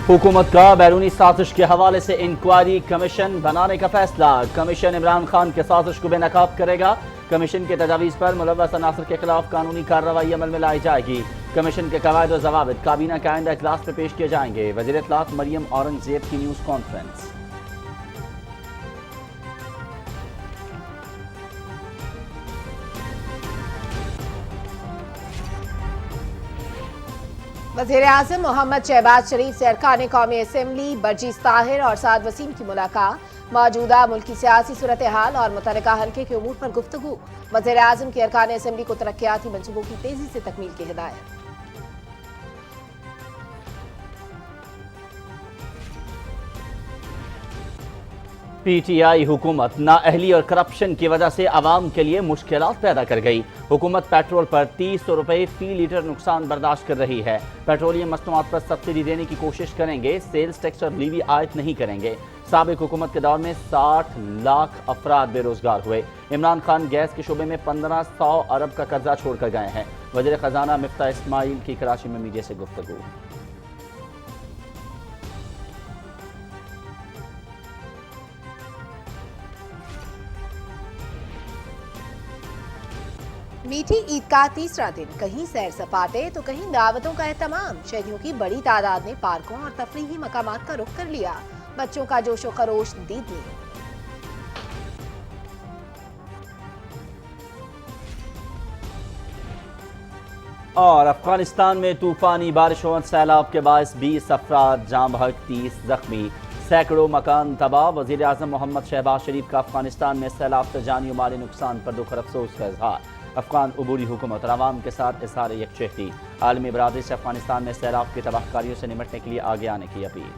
हुकूमत का बैरूनी साजिश के हवाले से इंक्वायरी कमीशन बनाने का फैसला। कमीशन इमरान खान के साजिश को बेनकाब करेगा। कमीशन के तजावीज़ पर मुलव्वस अनासर के खिलाफ कानूनी कार्रवाई अमल में लाई जाएगी। कमीशन के कवायद और ज़वाबित काबीना के आइंदा इजलास में पेश किए जाएंगे। वज़ीर इत्तलात मरियम औरंगज़ेब की न्यूज़ कॉन्फ्रेंस। वज़ीर-ए-आज़म मोहम्मद शहबाज शरीफ से अरकान कौमी असम्बली बर्जीस ताहिर और साद वसीम की मुलाकात। मौजूदा मुल्की सियासी सूरत हाल और मुतल्लिका हल्के के उमूर पर गुफ्तगू। वज़ीर-ए-आज़म की अरकान असम्बली को तरक्याती मंसूबों की तेजी से तकमील की हिदायत। PTI हुकूमत नाअहली और करप्शन की वजह से आवाम के लिए मुश्किलात पैदा कर गई। हुकूमत पेट्रोल पर 300 रुपए फी लीटर नुकसान बर्दाश्त कर रही है। पेट्रोलियम मसनूआत पर सब्सिडी देने की कोशिश करेंगे। सेल्स टैक्स और लीवी आयत नहीं करेंगे। साबिक हुकूमत के दौर में 60 लाख अफराद बेरोजगार हुए। इमरान खान गैस के शोबे में 1500 अरब का कर्जा छोड़कर गए हैं। वज़ीर खजाना मिफ्ता इस्माइल की कराची में मीडिया से गुफ्तगू। मीठी ईद का तीसरा दिन, कहीं सैर सपाटे तो कहीं दावतों का एहतमाम। शहरियों की बड़ी तादाद ने पार्कों और तफरीही मकामात का रुख कर लिया। बच्चों का जोशो खरोश दीद में। और अफगानिस्तान में तूफानी बारिशों और सैलाब के बायस 20 अफराद जाम बहक, 30 जख्मी, सैकड़ों मकान तबाह। वज़ीर आज़म मोहम्मद शहबाज शरीफ का अफगानिस्तान में सैलाब से जानी माली नुकसान पर दुख और अफसोस का इजहार। अफगान अबूरी हुकूमत और आवाम के साथ इज़हार यकजहती। आलमी बरादरी से अफगानिस्तान में सैलाब की तबाहकारियों से निपटने के लिए आगे आने की अपील।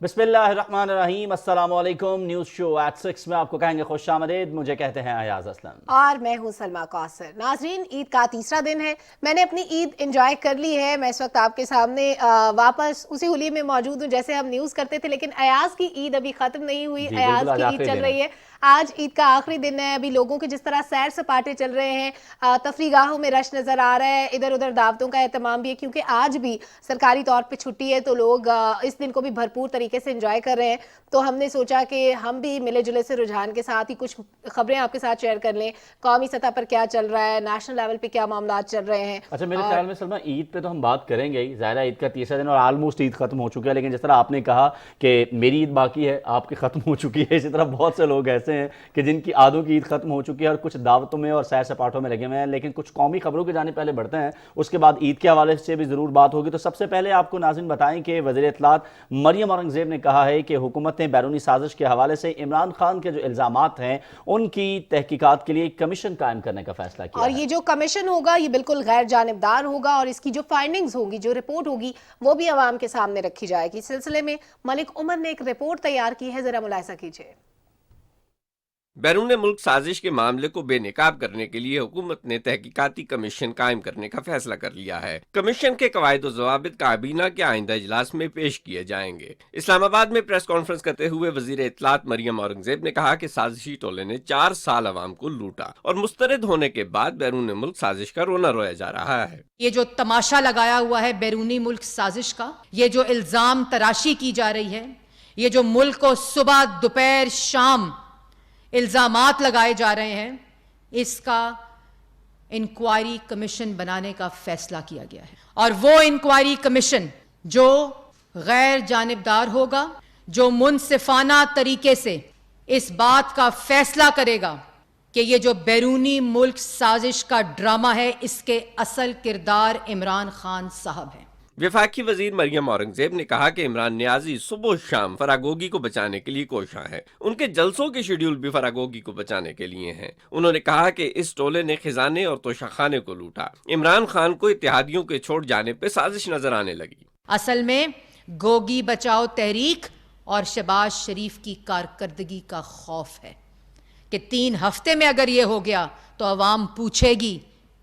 बिस्मिल्लाहिर्रहमानिर्रहीम। अस्सलामुअलैकुम। न्यूज़ शो एट 6 में आपको कहेंगे खुश आमदीद। मुझे कहते हैं अयाज असलम और मैं हूं सलमा कौसर। नाजरीन, ईद का तीसरा दिन है। मैंने अपनी ईद एंजॉय कर ली है। मैं इस वक्त आपके सामने वापस उसी हुलिये में मौजूद हूं जैसे हम न्यूज़ करते थे, लेकिन अयाज की ईद अभी खत्म नहीं हुई। अयाज की ईद चल रही है। आज ईद का आखिरी दिन है। अभी लोगों के जिस तरह सैर सपाटे चल रहे हैं, तफरीगाहों में रश नजर आ रहा है, इधर उधर दावतों का एहतमाम भी है क्योंकि आज भी सरकारी तौर पे छुट्टी है, तो लोग इस दिन को भी भरपूर तरीके से एंजॉय कर रहे हैं। तो हमने सोचा कि हम भी मिले जुले से रुझान के साथ ही कुछ खबरें आपके साथ शेयर कर लें। कौमी सतह पर क्या चल रहा है, नेशनल लेवल पे क्या मामला चल रहे हैं। अच्छा, मेरे ख्याल में सलमा ईद पे तो हम बात करेंगे ही। ज़ाहिर है ईद का तीसरा दिन और ऑलमोस्ट ईद खत्म हो चुकी है, लेकिन जिस तरह आपने कहा कि मेरी ईद बाकी है, आपकी खत्म हो चुकी है, इसी तरह बहुत से लोग ऐसे हैं कि जिनकी आधों की ईद खत्म हो चुकी है और कुछ दावतों में और सैर सपाटों में लगे हुए हैं। लेकिन कुछ कौमी खबरों की जाने पहले बढ़ते हैं, उसके बाद ईद के हवाले से भी जरूर बात होगी। तो सबसे पहले आपको नाज़रीन बताएं कि वज़ीर इत्तलात मरियम औरंगज़ेब ने कहा है कि हुकूमत ने बैरूनी साजिश के हवाले से इमरान खान के जो इल्जामात हैं उनकी तहकीकात के लिए कमीशन कायम करने का फैसला किया और ये जो कमीशन होगा ये बिल्कुल गैर जानिबदार होगा और इसकी जो फाइंडिंग्स होगी, जो रिपोर्ट होगी, वो भी आवाम के सामने रखी जाएगी। इस सिलसिले में मलिक उमर ने एक रिपोर्ट तैयार की है, जरा मुलाहिजा कीजिए। बैरून मुल्क साजिश के मामले को बेनकाब करने के लिए हुकूमत ने तहकीकाती कमीशन कायम करने का फैसला कर लिया है। कमीशन के कवायद और ज़वाबित काबीना के आइंदा इजलास में पेश किए जाएंगे। इस्लामाबाद में प्रेस कॉन्फ्रेंस करते हुए वज़ीर इत्तलात मरियम औरंगज़ेब ने कहा कि साजिशी टोले ने 4 साल अवाम को लूटा और मुस्तरद होने के बाद बैरून मुल्क साजिश का रोना रोया जा रहा है। ये जो तमाशा लगाया हुआ है बैरूनी मुल्क साजिश का, ये जो इल्जाम तराशी की जा रही है, ये जो मुल्क को सुबह दोपहर शाम इल्जामात लगाए जा रहे हैं, इसका इंक्वायरी कमीशन बनाने का फैसला किया गया है। और वो इंक्वायरी कमीशन जो गैर जानिबदार होगा, जो मुनसिफाना तरीके से इस बात का फैसला करेगा कि ये जो बैरूनी मुल्क साजिश का ड्रामा है, इसके असल किरदार इमरान खान साहब हैं। वफाकी वजीर मरियम औरंगजेब ने कहा कि इमरान नियाजी सुबह शाम फरागोगी को बचाने के लिए कोशा है। उनके जलसों के शेड्यूल भी फरागोगी को बचाने के लिए हैं। उन्होंने कहा कि इस टोले ने खजाने और तोशाखाने को लूटा। इमरान खान को इत्तेहादियों के छोड़ जाने पर साजिश नजर आने लगी। असल में गोगी बचाओ तहरीक और शहबाज शरीफ की कारकर्दगी का खौफ है कि 3 हफ्ते में अगर ये हो गया तो अवाम पूछेगी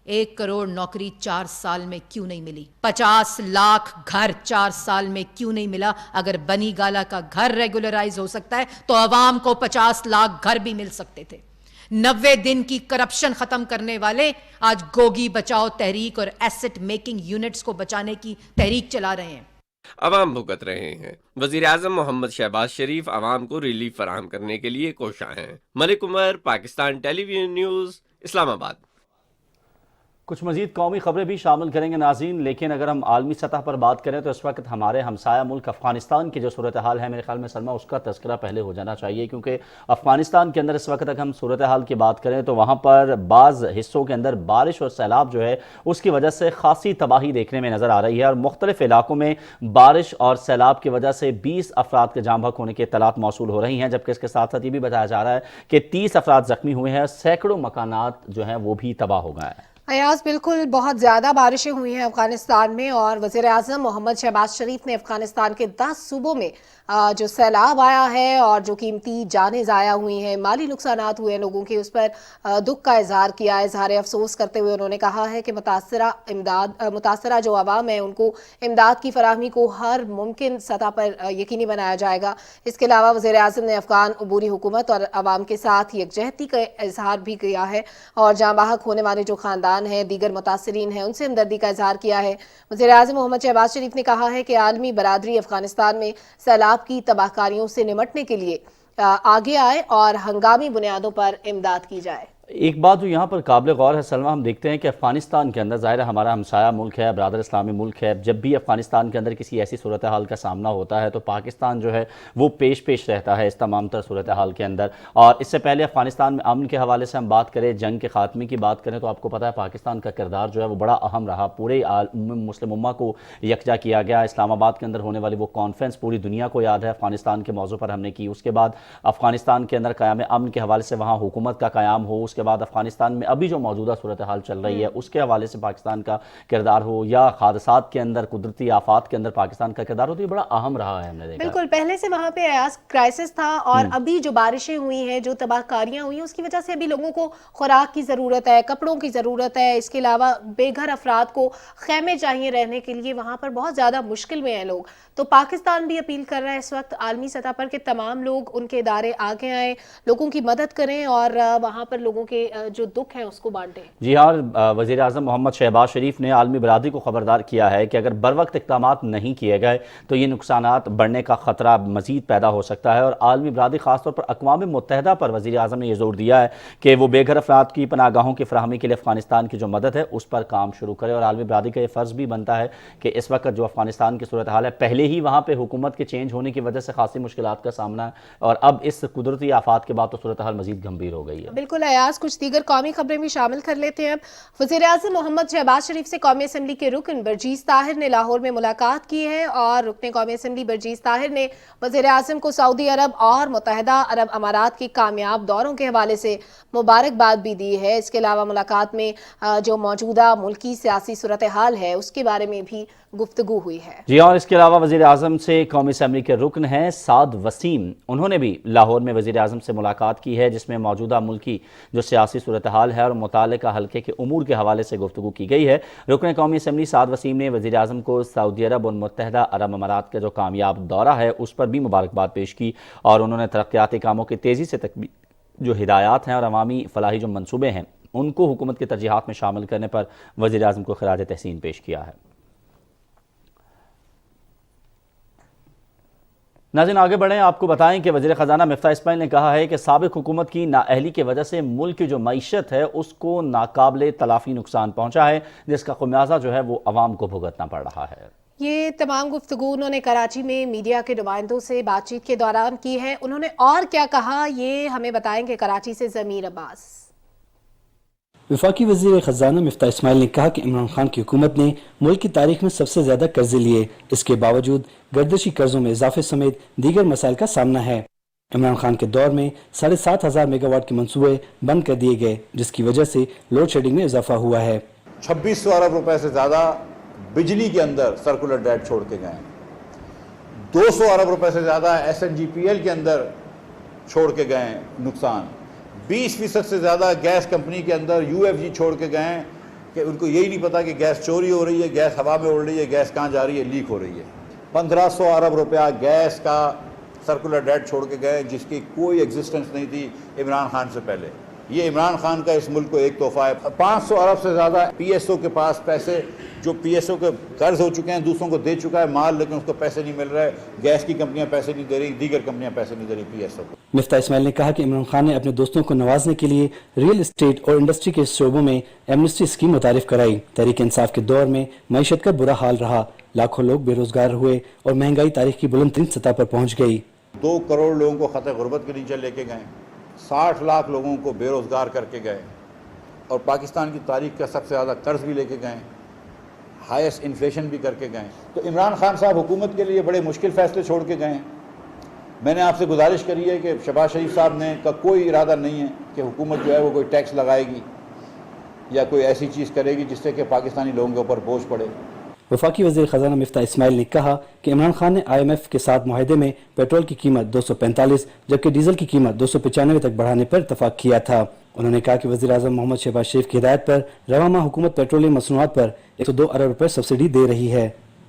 1 करोड़ नौकरी 4 साल में क्यों नहीं मिली? 50 लाख घर 4 साल में क्यों नहीं मिला? अगर बनी गाला का घर रेगुलराइज हो सकता है तो अवाम को 50 लाख घर भी मिल सकते थे। 90 दिन की करप्शन खत्म करने वाले आज गोगी बचाओ तहरीक और एसेट मेकिंग यूनिट्स को बचाने की तहरीक चला रहे हैं। अवाम भुगत रहे हैं। वजीर आजम मोहम्मद शहबाज शरीफ अवाम को रिलीफ फराहम करने के लिए कोशा हैं। Malik Umar, Pakistan Television News, Islamabad. कुछ मजीद कौमी खबरें भी शामिल करेंगे नाज़रीन, लेकिन अगर हम आलमी सतह पर बात करें तो इस वक्त हमारे हमसाया मुल्क अफ़गानिस्तान की जो सूरत हाल है, मेरे ख्याल में सलमा उसका तज़किरा पहले हो जाना चाहिए, क्योंकि अफ़गानिस्तान के अंदर इस वक्त अगर हम सूरत हाल की बात करें तो वहाँ पर बाज़ हिस्सों के अंदर बारिश और सैलाब जो है उसकी वजह से खासी तबाही देखने में नज़र आ रही है और मुख्तलिफ इलाकों में बारिश और सैलाब की वजह से 20 अफराद के जाँ बहक होने की इत्तलात मौसूल हो रही हैं, जबकि इसके साथ साथ ये भी बताया जा रहा है कि 30 अफराद जख्मी हुए हैं, सैकड़ों मकानात जो हैं वो भी तबाह हो गए हैं। अयाज, बिल्कुल बहुत ज़्यादा बारिशें हुई हैं अफ़गानिस्तान में और वज़ीर आज़म मोहम्मद शहबाज शरीफ ने अफ़गानिस्तान के 10 सूबों में जो सैलाब आया है और जो कीमती जानें ज़ाया हुई हैं, माली नुकसानात हुए हैं लोगों के, उस पर दुख का इजहार किया, इजहार अफसोस करते हुए उन्होंने कहा है कि मुतासरा जो आवाम है उनको इमदाद की फराहमी को हर मुमकिन सतह पर यकीनी बनाया जाएगा। इसके अलावा वज़ीर आज़म ने अफ़गान अबूरी हुकूमत और आवाम के साथ यकजहती का इजहार भी किया है और जाँ बहक होने वाले जो ख़ानदान हैं, दीगर मुतासरीन हैं, उनसे हमदर्दी का इजहार किया है। वज़ीर आज़म मोहम्मद शहबाज शरीफ ने कहा है कि आलमी बरादरी अफ़गानिस्तान में सैलाब की तबाहकारियों से निपटने के लिए आगे आए और हंगामी बुनियादों पर इमदाद की जाए। एक बात जो यहाँ पर काबिल गौर है सलमा, हम देखते हैं कि अफ़गानिस्तान के अंदर ज़ाहिर हमारा हमसाया मुल्क है, बरादर इस्लामी मुल्क है, जब भी अफ़गानिस्तान के अंदर किसी ऐसी सूरत हाल का सामना होता है तो पाकिस्तान जो है वो पेश रहता है इस तमाम तर सूरत हाल के अंदर। और इससे पहले अफ़गानिस्तान में अमन के हवाले से हम बात करें, जंग के ख़ात्मे की बात करें तो आपको पता है पाकिस्तान का किरदार जो है वो बड़ा अहम रहा, पूरे मुस्लिम उम्मा को यकजा किया गया। इस्लामाबाद के अंदर होने वाली वो कॉन्फ्रेंस पूरी दुनिया को याद है, अफ़गानिस्तान के मौजू पर हमने की। उसके बाद अफ़गानिस्तान के अंदर क़याम अमन के हवाले से वहाँ हुकूमत का क़याम हो, उसके बाद अफ़गानिस्तान में अभी जो मौजूदा सूरत हाल चल रही है उसके हवाले से पाकिस्तान का किरदार हो, या हादसात के अंदर, कुदरती आफात के अंदर पाकिस्तान का किरदार हो, तो ये बड़ा अहम रहा है। हमने देखा बिल्कुल, पहले से वहाँ पे अयाज क्राइसिस था और अभी जो बारिशें हुई हैं, जो तबाहकारियां हुई हैं, उसकी वजह से अभी लोगों को खुराक की ज़रूरत है, कपड़ों की ज़रूरत है। इसके अलावा बेघर अफराद को खैमे चाहिए रहने के लिए, वहाँ पर बहुत ज़्यादा मुश्किल में हैं लोग। तो पाकिस्तान भी अपील कर रहा है इस वक्त आलमी सतह पर कि तमाम लोग, उनके इदारे आगे आएँ, लोगों की मदद करें और वहाँ पर लोगों के जो दुख है उसको बांटें। जी हाँ, वज़ीर आज़म मोहम्मद शहबाज शरीफ ने आलमी बरादरी को खबरदार किया है कि अगर बर वक्त इक़दामात नहीं किए गए तो ये नुकसानात बढ़ने का ख़तरा मज़ीद पैदा हो सकता है। और आलमी बरादरी ख़ासतौर पर अक़वाम मुत्तहिदा पर वज़ीर आज़म ने यह जोर दिया है कि वो बेघर अफराद की पनागाहों की फराहमी के लिए अफ़गानिस्तान की जो मदद है उस पर काम शुरू करे। और आलमी बरादरी का ये फ़र्ज़ भी बनता है कि इस वक्त जो अफ़गानिस्तान की सूरत हाल है, पहले ही वहाँ पर हुकूमत के चेंज होने की वजह से खासी मुश्किलात का सामना है और अब इस कुदरती आफात के बाद तो सूरत हाल मज़ीद गंभीर हो गई है। बिल्कुल अयाज, कुछ दीगर कौमी खबरें भी शामिल कर लेते हैं। वज़ीर आज़म मोहम्मद शहबाज शरीफ से कौमी असम्बली के रुकन बरजीज़ ताहिर ने लाहौर में मुलाकात की है और रुकन कौमी असम्बली बरजीज़ ताहिर ने वज़ीर आज़म को सऊदी अरब और मुत्तहिदा अरब अमारात के कामयाब दौरों के हवाले से मुबारकबाद भी दी है। इसके अलावा मुलाकात में जो मौजूदा मुल्की सियासी सूरत हाल है उसके बारे में भी गुफ्तगू हुई है। जी, और इसके अलावा वज़ीर आज़म से कौमी असम्बली के रुकन हैं साद वसीम, उन्होंने भी लाहौर में वज़ीर आज़म से मुलाकात की है जिसमें मौजूदा मुल्की जो सियासी सूरत हाल है और मुतालिका हल्के के उमूर के हवाले से गुफ्तगू की गई है। रुकन कौमी असम्बली साद वसीम ने वज़ीर आज़म को सऊदी अरब और मुत्तहिदा अरब अमारात का जो कामयाब दौरा है उस पर भी मुबारकबाद पेश की और उन्होंने तरक्याती कामों की तेज़ी से जो हिदायत हैं और अवामी फलाही जो मनसूबे हैं उनको हुकूमत की तरजीहात में शामिल करने पर वज़ीर आज़म को खिराज तहसीन पेश किया है। नाज़रीन आगे बढ़ें, आपको बताएं कि वज़ीर ख़जाना मिफ्ताह इस्माइल ने कहा है कि साबिक़ हुकूमत की नाअहली की वजह से मुल्क की जो मईशत है उसको नाकाबिले तलाफ़ी नुकसान पहुँचा है, जिसका ख़ुमियाज़ा जो है वो अवाम को भुगतना पड़ रहा है। ये तमाम गुफ्तगू उन्होंने कराची में मीडिया के नुमाइंदों से बातचीत के दौरान की है। उन्होंने और क्या कहा ये हमें बताएंगे कराची से ज़मीर अब्बास। वफाकी वज़ीर ख़जाना मिफ्ताह इस्माइल ने कहा कि इमरान खान की हुकूमत ने मुल्क की तारीख में सबसे ज़्यादा कर्जे लिए, इसके बावजूद गर्दिशी कर्जों में इजाफे समेत दीगर मसाइल का सामना है। इमरान खान के दौर में 7,500 मेगावाट के मंसूबे बंद कर दिए गए, जिसकी वजह से लोड शेडिंग में इजाफा हुआ है। 2600 अरब रुपए से ज़्यादा बिजली के अंदर सर्कुलर डेट छोड़ के गए, 200 अरब रुपए से ज़्यादा SNGPL के अंदर छोड़ के गए नुकसान, 20% से ज़्यादा गैस कंपनी के अंदर UFG छोड़ के गए कि उनको यही नहीं पता कि गैस चोरी हो रही है, गैस हवा में उड़ रही है, गैस कहाँ जा रही है, लीक हो रही है। 1500 अरब रुपया गैस का सर्कुलर डेट छोड़ के गए जिसकी कोई एग्जिस्टेंस नहीं थी इमरान खान से पहले। ये इमरान खान का इस मुल्क को एक तोहफा है। 500 अरब से ज़्यादा पीएसओ के पास पैसे, जो पीएसओ के कर्ज हो चुके हैं, दूसरों को दे चुका है माल, लेकिन उसको पैसे नहीं मिल रहे। गैस की कंपनियां पैसे नहीं दे रही, दीगर कंपनियां पैसे नहीं दे रही पीएसओ को। मिफ्ता इस्माइल ने कहा कि इमरान खान ने अपने दोस्तों को नवाजने के लिए रियल एस्टेट और इंडस्ट्री के शोबों में एमनेस्टी स्कीम मुतारिफ कराई। तहरीक इंसाफ के दौर में मईशत का बुरा हाल रहा, लाखों लोग बेरोजगार हुए और महंगाई तारीख की बुलंद तरीन सतह पर पहुँच गई। 2 करोड़ लोगों को खतरे गुर्बत के नीचे लेके गए, 60 लाख लोगों को बेरोजगार करके गए और पाकिस्तान की तारीख का सबसे ज़्यादा कर्ज भी लेके गए, हाईएस्ट इन्फ्लेशन भी करके गए। तो इमरान खान साहब हुकूमत के लिए बड़े मुश्किल फैसले छोड़ के गए हैं। मैंने आपसे गुजारिश करी है कि शहबाज शरीफ साहब ने का कोई इरादा नहीं है कि हुकूमत जो है वो कोई टैक्स लगाएगी या कोई ऐसी चीज़ करेगी जिससे कि पाकिस्तानी लोगों के ऊपर बोझ पड़े। वफाकी वज़ीर ख़ज़ाना मिफ्ता इस्माइल ने कहा कि इमरान खान ने IMF के साथ मुआहदे में पेट्रोल की कीमत 245 जबकि डीजल की कीमत 295 तक बढ़ाने पर इतफाक़ किया था। उन्होंने कहा कि वज़ीर आज़म मोहम्मद शहबाज शरीफ की हिदायत पर रवा माह हुकूमत पेट्रोलियम मसनूआत पर 102 अरब रुपये सब्सिडी दे रही है।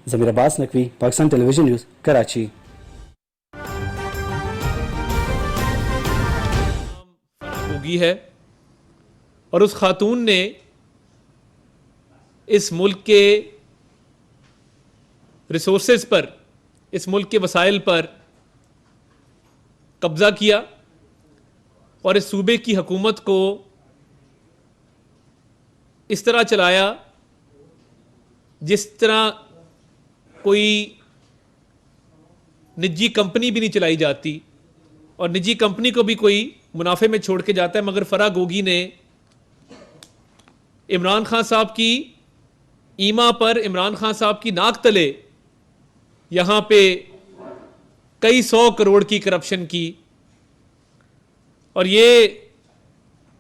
ज़मीर अब्बास नकवी, पाकिस्तान टेलीविजन न्यूज़, कराची। होगी है और उस खातून ने इस मुल्क के रिसोर्सेज पर, इस मुल्क के वसाइल पर कब्जा किया और इस सूबे की हुकूमत को इस तरह चलाया जिस तरह कोई निजी कंपनी भी नहीं चलाई जाती और निजी कंपनी को भी कोई मुनाफे में छोड़ के जाता है। मगर फराह गोगी ने इमरान खान साहब की ईमा पर, इमरान खान साहब की नाक तले यहाँ पे कई 100 करोड़ की करप्शन की। और ये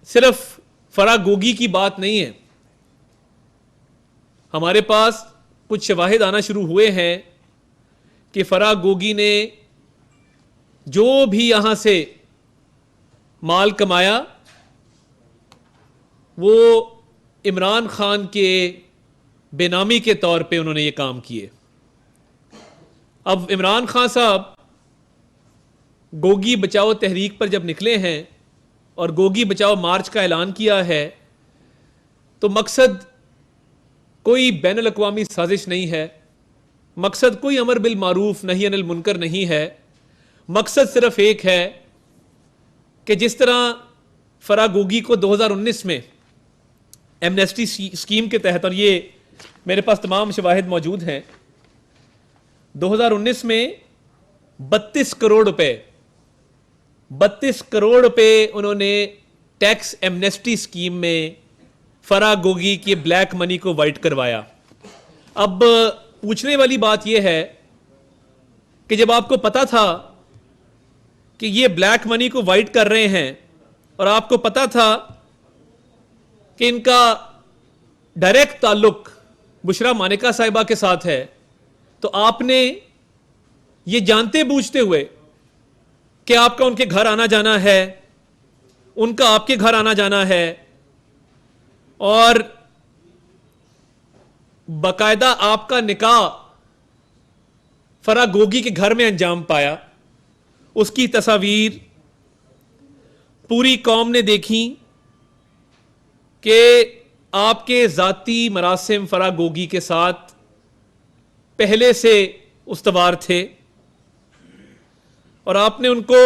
सिर्फ फराह गोगी की बात नहीं है, हमारे पास कुछ शवाहिद आना शुरू हुए हैं कि फराह गोगी ने जो भी यहाँ से माल कमाया वो इमरान खान के बेनामी के तौर पे उन्होंने ये काम किए। अब इमरान खान साहब गोगी बचाओ तहरीक पर जब निकले हैं और गोगी बचाओ मार्च का ऐलान किया है तो मकसद कोई बैनुल अक़वामी साजिश नहीं है, मकसद कोई अमर बिल मारूफ नही अनिल मुनकर नहीं है। मकसद सिर्फ एक है कि जिस तरह फराह गोगी को 2019 में एमनेस्टी स्कीम के तहत, और ये मेरे पास तमाम शवाहिद मौजूद हैं, 2019 में 32 करोड़ रुपए उन्होंने टैक्स एमनेस्टी स्कीम में फराह गोगी की ब्लैक मनी को वाइट करवाया। अब पूछने वाली बात यह है कि जब आपको पता था कि ये ब्लैक मनी को वाइट कर रहे हैं और आपको पता था कि इनका डायरेक्ट ताल्लुक बुशरा मानेका साहिबा के साथ है, तो आपने ये जानते बूझते हुए कि आपका उनके घर आना जाना है, उनका आपके घर आना जाना है और बाकायदा आपका निकाह फराह गोगी के घर में अंजाम पाया, उसकी तस्वीर पूरी कौम ने देखी कि आपके ज़ाती मरासिम फराह गोगी के साथ पहले से उस्तवार थे और आपने उनको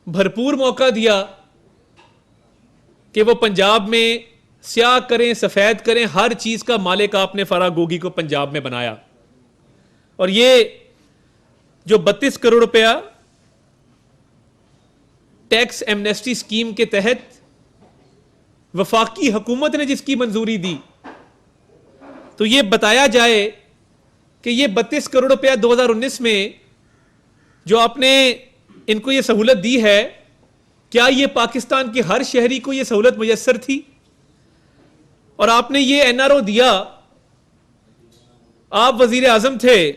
भरपूर मौका दिया कि वो पंजाब में स्याह करें सफ़ेद करें, हर चीज़ का मालिक आपने फराह गोगी को पंजाब में बनाया। और ये जो 32 करोड़ रुपया टैक्स एमनेस्टी स्कीम के तहत वफाकी हुकूमत ने जिसकी मंजूरी दी, तो ये बताया जाए कि ये 32 करोड़ रुपया 2019 में जो आपने इनको ये सहूलत दी है, क्या ये पाकिस्तान के हर शहरी को ये सहूलत मुयस्सर थी? और आपने ये एनआरओ दिया, आप वजीर आजम थे,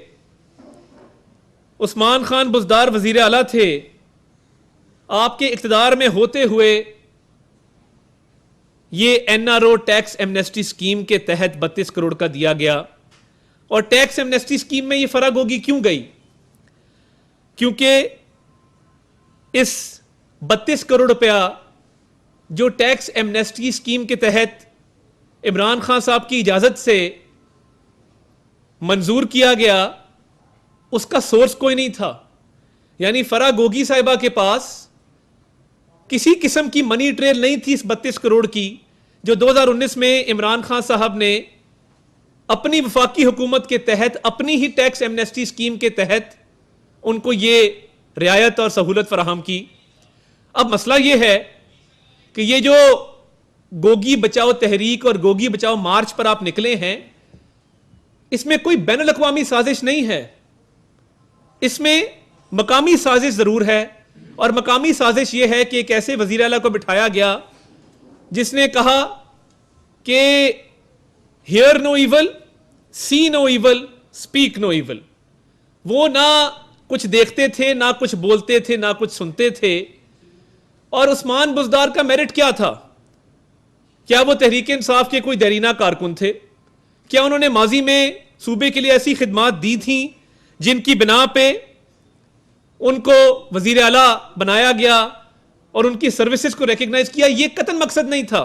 उस्मान खान बुज़दार वजीर आला थे, आपके इक़्तिदार में होते हुए ये एनआरओ टैक्स एमनेस्टी स्कीम के तहत 32 करोड़ का दिया गया। और टैक्स एमनेस्टी स्कीम में ये फरागोगी क्यों गई? क्योंकि इस 32 करोड़ रुपया जो टैक्स एमनेस्टी स्कीम के तहत इमरान खान साहब की इजाजत से मंजूर किया गया, उसका सोर्स कोई नहीं था। यानी फरागोगी साहिबा के पास किसी किस्म की मनी ट्रेल नहीं थी इस 32 करोड़ की, जो 2019 में इमरान खान साहब ने अपनी वफाकी हुकूमत के तहत, अपनी ही टैक्स एमनेस्टी स्कीम के तहत उनको ये रियायत और सहूलत फराहम की। अब मसला ये है कि ये जो गोगी बचाओ तहरीक और गोगी बचाओ मार्च पर आप निकले हैं, इसमें कोई बैनुल अक़वामी साजिश नहीं है, इसमें मकामी साजिश जरूर है। और मकामी साजिश यह है कि एक ऐसे वजीर आला को बिठाया गया जिसने कहा कि hear no evil, see no evil, speak no evil. वो ना कुछ देखते थे, ना कुछ बोलते थे, ना कुछ सुनते थे। और उस्मान बुज़दार का मेरिट क्या था? क्या वो तहरीक इंसाफ के कोई देरीना कारकुन थे? क्या उन्होंने माजी में सूबे के लिए ऐसी खिदमात दी थी जिनकी बिना पे उनको वजीर आला बनाया गया और उनकी सर्विसेज को रिकग्नाइज किया? ये कतन मकसद नहीं था।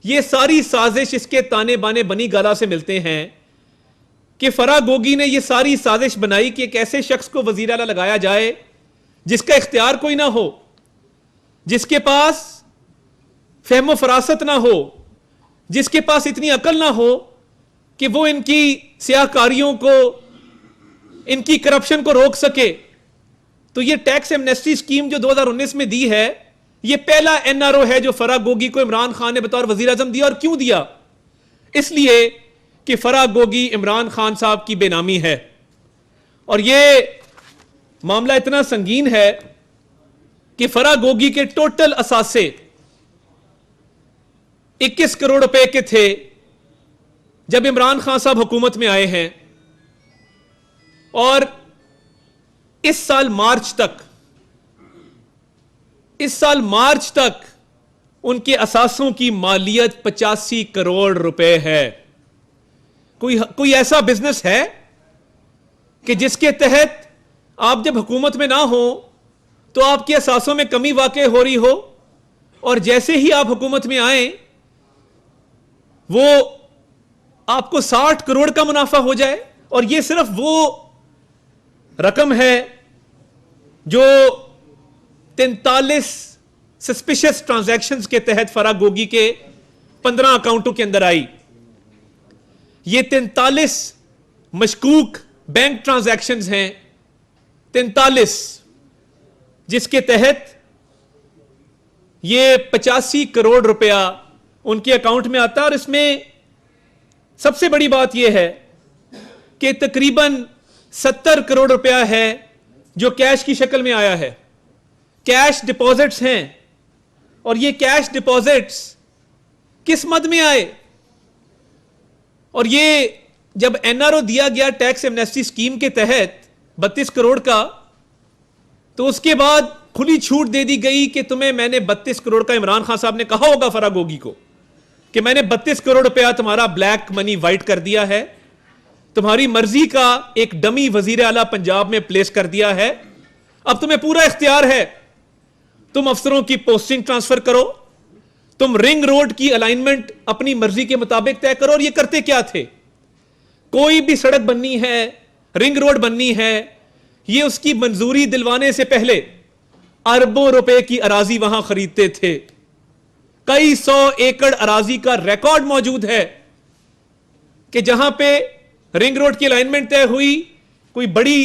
ये सारी साजिश इसके ताने बाने बनी गाला से मिलते हैं कि फरागोगी ने ये सारी साजिश बनाई कि एक ऐसे शख्स को वजीर आला लगाया जाए जिसका इख्तियार कोई ना हो, जिसके पास फहमो फरासत ना हो, जिसके पास इतनी अकल ना हो कि वो इनकी सियाहकारियों को, इनकी करप्शन को रोक सके। तो ये टैक्स एमनेस्टी स्कीम जो 2019 में दी है, ये पहला एनआरओ है जो फरागोगी को इमरान खान ने बतौर वजीर आजम दिया। और क्यों दिया? इसलिए कि फरागोगी इमरान खान साहब की बेनामी है। और ये मामला इतना संगीन है कि फरागोगी के टोटल असासे 21 करोड़ रुपए के थे जब इमरान खान साहब हुकूमत में आए हैं। और इस साल मार्च तक उनके असासों की मालियत 85 करोड़ रुपए है। कोई ऐसा बिजनेस है कि जिसके तहत आप जब हुकूमत में ना हो तो आपके असासों में कमी वाक़ई हो रही हो, और जैसे ही आप हुकूमत में आए वो आपको 60 करोड़ का मुनाफा हो जाए? और ये सिर्फ वो रकम है जो 43 सस्पिशियस ट्रांजैक्शंस के तहत फरागोगी के 15 अकाउंटों के अंदर आई। ये 43 मशकूक बैंक ट्रांजैक्शंस हैं, 43, जिसके तहत ये 85 करोड़ रुपया उनके अकाउंट में आता है। और इसमें सबसे बड़ी बात यह है कि तकरीबन 70 करोड़ रुपया है जो कैश की शक्ल में आया है, कैश डिपॉजिट्स हैं। और ये कैश डिपॉजिट्स किस मद में आए? और ये जब एनआरओ दिया गया टैक्स एमनेस्टी स्कीम के तहत 32 करोड़ का, तो उसके बाद खुली छूट दे दी गई कि तुम्हें मैंने 32 करोड़ का, इमरान खान साहब ने कहा होगा फरागोगी को कि मैंने 32 करोड़ रुपया तुम्हारा ब्लैक मनी वाइट कर दिया है, तुम्हारी मर्जी का एक डमी वजीर आला पंजाब में प्लेस कर दिया है, अब तुम्हें पूरा इख्तियार है, तुम अफसरों की पोस्टिंग ट्रांसफर करो, तुम रिंग रोड की अलाइनमेंट अपनी मर्जी के मुताबिक तय करो। और ये करते क्या थे? कोई भी सड़क बननी है, रिंग रोड बननी है, ये उसकी मंजूरी दिलवाने से पहले अरबों रुपए की अराजी वहां खरीदते थे। कई 100 एकड़ अराजी का रिकॉर्ड मौजूद है कि जहां पे रिंग रोड की अलाइनमेंट तय हुई, कोई बड़ी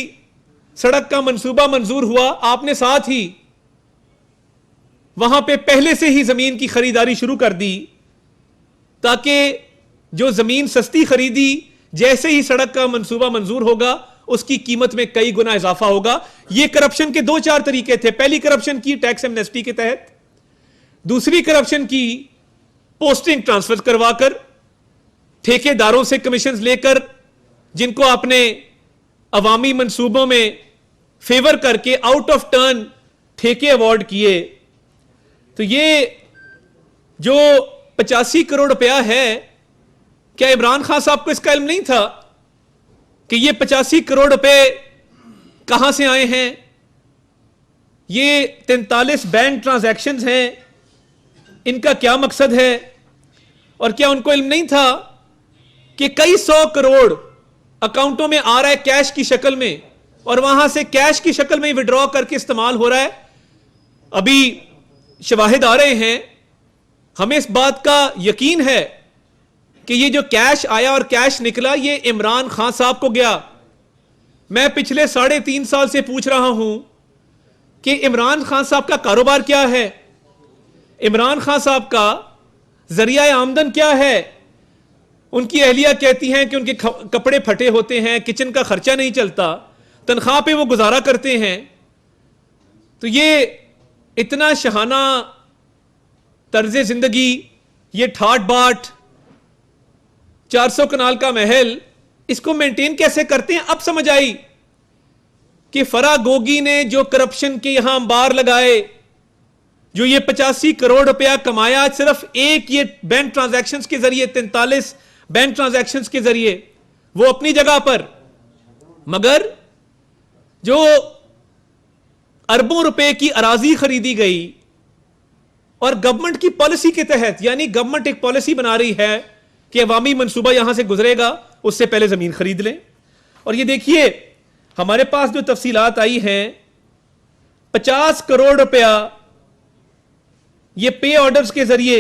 सड़क का मंसूबा मंजूर हुआ, आपने साथ ही वहां पे पहले से ही जमीन की खरीदारी शुरू कर दी, ताकि जो जमीन सस्ती खरीदी, जैसे ही सड़क का मंसूबा मंजूर होगा उसकी कीमत में कई गुना इजाफा होगा। यह करप्शन के 2-4 तरीके थे। पहली करप्शन की टैक्स एमनेस्टी के तहत, दूसरी करप्शन की पोस्टिंग ट्रांसफर करवाकर, ठेकेदारों से कमीशन लेकर, जिनको आपने अवामी मंसूबों में फेवर करके आउट ऑफ टर्न ठेके अवार्ड किए। तो ये जो 85 करोड़ रुपया है, क्या इमरान खान साहब को इसका इल्म नहीं था कि ये 85 करोड़ रुपए कहां से आए हैं? ये 43 बैंक ट्रांजैक्शंस हैं, इनका क्या मकसद है? और क्या उनको इल्म नहीं था कि कई 100 करोड़ अकाउंटों में आ रहा है कैश की शक्ल में, और वहां से कैश की शक्ल में विड्रॉ करके इस्तेमाल हो रहा है? अभी शवाहिद आ रहे हैं, हमें इस बात का यकीन है कि ये जो कैश आया और कैश निकला, ये इमरान खान साहब को गया। मैं पिछले 3.5 साल से पूछ रहा हूं कि इमरान खान साहब का कारोबार क्या है, इमरान खान साहब का जरिया आमदन क्या है। उनकी अहलिया कहती हैं कि उनके कपड़े फटे होते हैं, किचन का खर्चा नहीं चलता, तनख्वाह पे वो गुजारा करते हैं। तो ये इतना शहाना तर्ज जिंदगी, ये ठाट बाट, 400 कनाल का महल, इसको मेंटेन कैसे करते हैं? अब समझ आई कि फराह गोगी ने जो करप्शन के यहां अंबार लगाए, जो ये 85 करोड़ रुपया कमाया सिर्फ एक ये बैंक ट्रांजैक्शंस के जरिए, 43 बैंक ट्रांजैक्शंस के जरिए, वो अपनी जगह पर, मगर जो अरबों रुपए की अराजी खरीदी गई और गवर्नमेंट की पॉलिसी के तहत, यानी गवर्नमेंट एक पॉलिसी बना रही है कि अवामी मंसूबा यहां से गुजरेगा, उससे पहले जमीन खरीद लें। और ये देखिए हमारे पास जो तफसीलात आई हैं, 50 करोड़ रुपया ये पे ऑर्डर्स के जरिए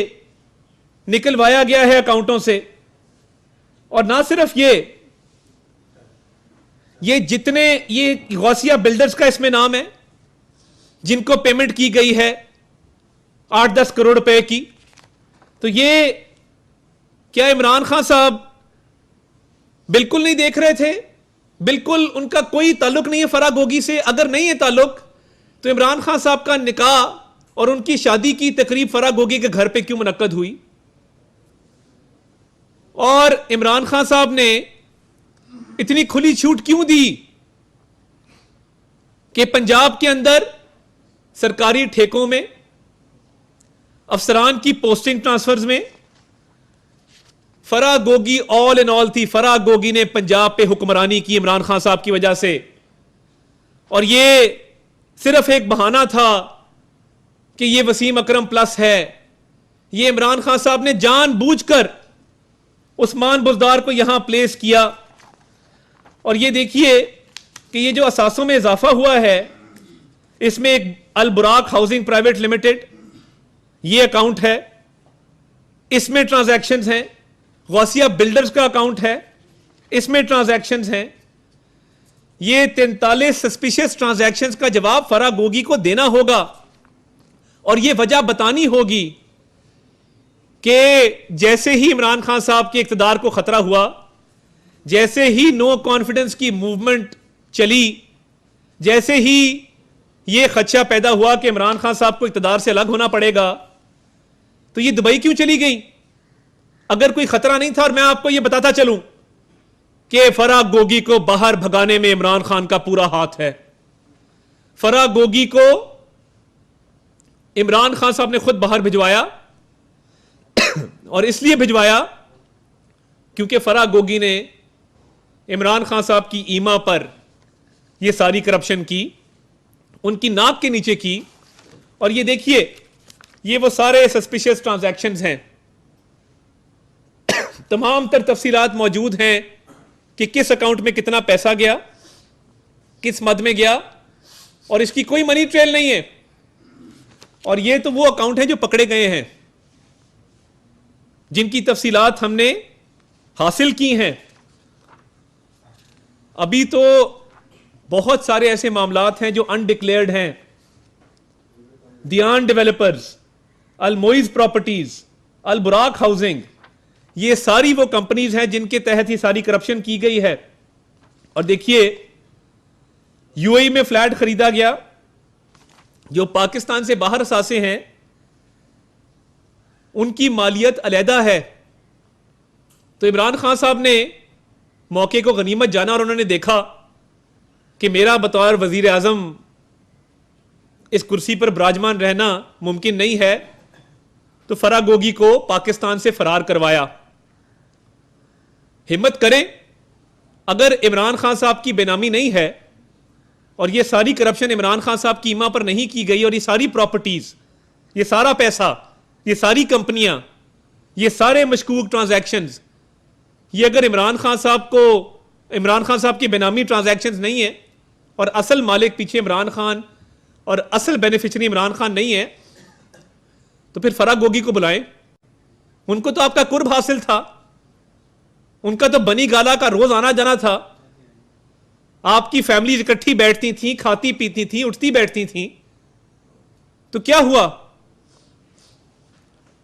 निकलवाया गया है अकाउंटों से। और ना सिर्फ ये जितने ये गौसिया बिल्डर्स का इसमें नाम है, जिनको पेमेंट की गई है 8-10 करोड़ रुपए की, तो ये क्या इमरान खान साहब बिल्कुल नहीं देख रहे थे? बिल्कुल उनका कोई ताल्लुक नहीं है फराह गोगी से। अगर नहीं है ताल्लुक, तो इमरान खान साहब का निकाह और उनकी शादी की तकरीब फराह गोगी के घर पे क्यों मुनक्कद हुई? और इमरान खान साहब ने इतनी खुली छूट क्यों दी कि पंजाब के अंदर सरकारी ठेकों में, अफसरान की पोस्टिंग ट्रांसफर्स में Farah Gogi all in all थी। फराह गोगी ने पंजाब पे हुक्मरानी की इमरान खान साहब की वजह से, और ये सिर्फ एक बहाना था कि ये वसीम अकरम प्लस है। ये इमरान खान साहब ने जानबूझकर उस्मान बुज़दार को यहां प्लेस किया। और ये देखिए कि ये जो असासों में इजाफा हुआ है, इसमें एक अल बुराक हाउसिंग प्राइवेट लिमिटेड ये अकाउंट है, इसमें ट्रांजैक्शंस हैं। गौसिया बिल्डर्स का अकाउंट है, इसमें ट्रांजैक्शंस हैं। ये 43 सस्पिशियस ट्रांजैक्शंस का जवाब फराह गोगी को देना होगा, और ये वजह बतानी होगी कि जैसे ही इमरान खान साहब के इक्तदार को खतरा हुआ, जैसे ही नो कॉन्फिडेंस की मूवमेंट चली, जैसे ही ये खदशा पैदा हुआ कि इमरान खान साहब को इक्तदार से अलग होना पड़ेगा, तो ये दुबई क्यों चली गई? अगर कोई खतरा नहीं था। और मैं आपको ये बताता चलूं कि फराह गोगी को बाहर भगाने में इमरान खान का पूरा हाथ है। फराह गोगी को इमरान खान साहब ने खुद बाहर भिजवाया, और इसलिए भिजवाया क्योंकि फराह गोगी ने इमरान खान साहब की ईमा पर यह सारी करप्शन की, उनकी नाक के नीचे की। और ये देखिए, ये वो सारे सस्पिशियस ट्रांजैक्शंस हैं, तमाम तर तफसीलात मौजूद हैं कि किस अकाउंट में कितना पैसा गया, किस मद में गया, और इसकी कोई मनी ट्रेल नहीं है। और ये तो वो अकाउंट हैं जो पकड़े गए हैं, जिनकी तफसीलात हमने हासिल की हैं। अभी तो बहुत सारे ऐसे मामलात हैं जो अनडिक्लेयर्ड हैं। दियान डेवलपर्स, अल मोइज प्रॉपर्टीज, अल बुराक हाउसिंग, ये सारी वो कंपनीज हैं जिनके तहत ये सारी करप्शन की गई है। और देखिए, यूएई में फ्लैट खरीदा गया, जो पाकिस्तान से बाहर असासे हैं उनकी मालियत अलहदा है। तो इमरान खान साहब ने मौके को गनीमत जाना, और उन्होंने देखा कि मेरा बतौर वजीर आजम इस कुर्सी पर विराजमान रहना मुमकिन नहीं है, तो फराह गोगी को पाकिस्तान से फरार करवाया। हिम्मत करें, अगर इमरान खान साहब की बेनामी नहीं है और ये सारी करप्शन इमरान खान साहब की ईमा पर नहीं की गई और ये सारी प्रॉपर्टीज, ये सारा पैसा, ये सारी कंपनियां, ये सारे मशकूक ट्रांजैक्शंस, ये अगर इमरान खान साहब की बेनामी ट्रांजैक्शंस नहीं है और असल मालिक पीछे इमरान खान और असल बेनिफिशियरी इमरान खान नहीं है, तो फिर फराह गोगी को बुलाएं। उनको तो आपका कुर्ब हासिल था, उनका तो बनी गाला का रोज आना जाना था, आपकी फैमिली इकट्ठी बैठती थी, खाती पीती थी, उठती बैठती थी। तो क्या हुआ?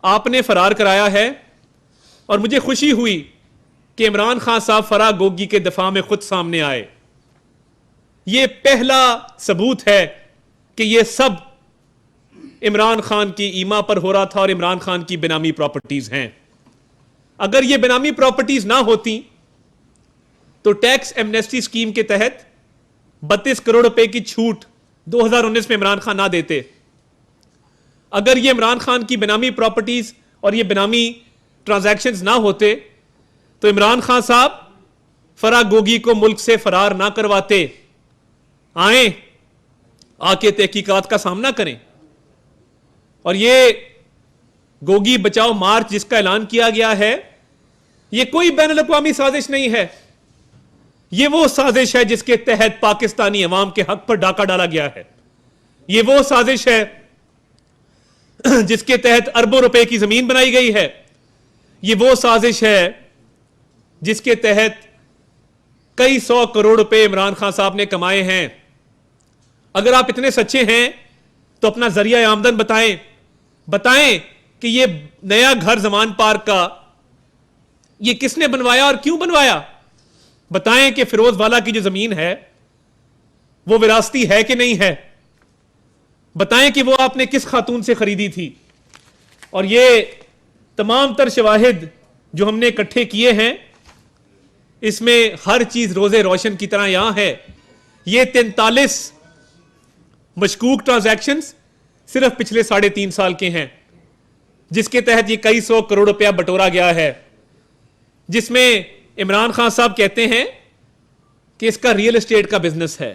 आपने फरार कराया है और मुझे खुशी हुई कि इमरान खान साहब फराह गोगी के दफा में खुद सामने आए। यह पहला सबूत है कि यह सब इमरान खान की ईमा पर हो रहा था और इमरान खान की बेनामी प्रॉपर्टीज हैं। अगर ये बेनामी प्रॉपर्टीज ना होती तो टैक्स एमनेस्टी स्कीम के तहत 32 करोड़ रुपए की छूट 2019 में इमरान खान ना देते। अगर ये इमरान खान की बेनामी प्रॉपर्टीज और ये बेनामी ट्रांजैक्शंस ना होते तो इमरान खान साहब फराह गोगी को मुल्क से फरार ना करवाते। आए, आके तहकीकात का सामना करें। और ये गोगी बचाओ मार्च जिसका ऐलान किया गया है, ये कोई बैनुल अक़वामी साजिश नहीं है। ये वो साजिश है जिसके तहत पाकिस्तानी अवाम के हक पर डाका डाला गया है। ये वो साजिश है जिसके तहत अरबों रुपए की जमीन बनाई गई है। ये वो साजिश है जिसके तहत कई 100 करोड़ रुपए इमरान खान साहब ने कमाए हैं। अगर आप इतने सच्चे हैं तो अपना जरिया आमदन बताएं कि ये नया घर जमान पार्क का ये किसने बनवाया और क्यों बनवाया। बताएं कि फिरोज वाला की जो जमीन है वो विरासती है कि नहीं है। बताएं कि वो आपने किस खातून से खरीदी थी। और ये तमाम तर शवाहिद जो हमने इकट्ठे किए हैं, इसमें हर चीज रोजे रोशन की तरह यहां है। ये 43 मशकूक ट्रांजैक्शंस सिर्फ पिछले 3.5 साल के हैं, जिसके तहत ये कई 100 करोड़ रुपया बटोरा गया है, जिसमें इमरान खान साहब कहते हैं कि इसका रियल एस्टेट का बिजनेस है।